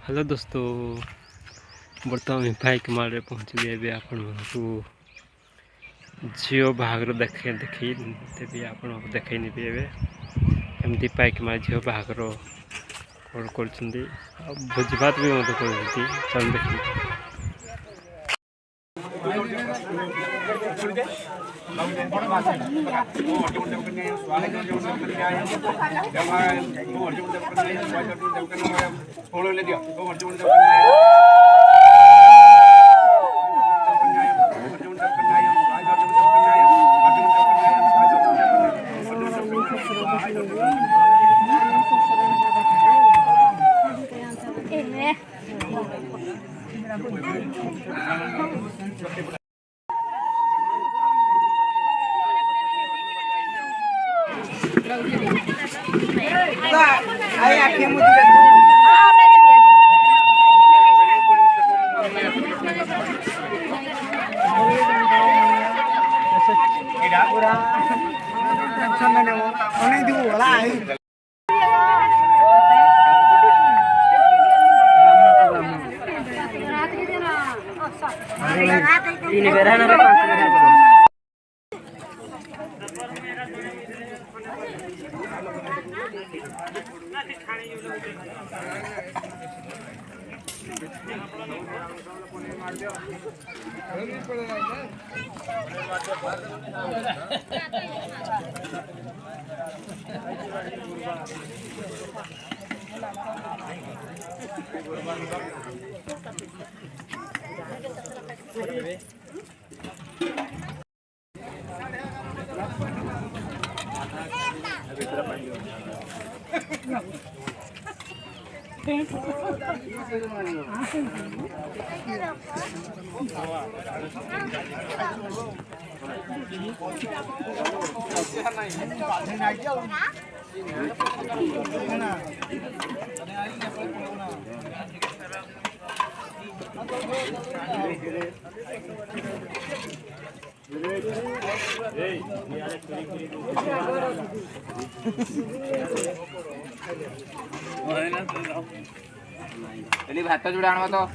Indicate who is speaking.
Speaker 1: Hello दोस्तों, बर्तमान bike मारे पहुँचली ए आपण झील बाहागर देखेबी आपण देखनी एमती बाइक मारे झील बाहागर कर भोजी भात भी चल देखिए।
Speaker 2: भात जोड़ा आनवा तो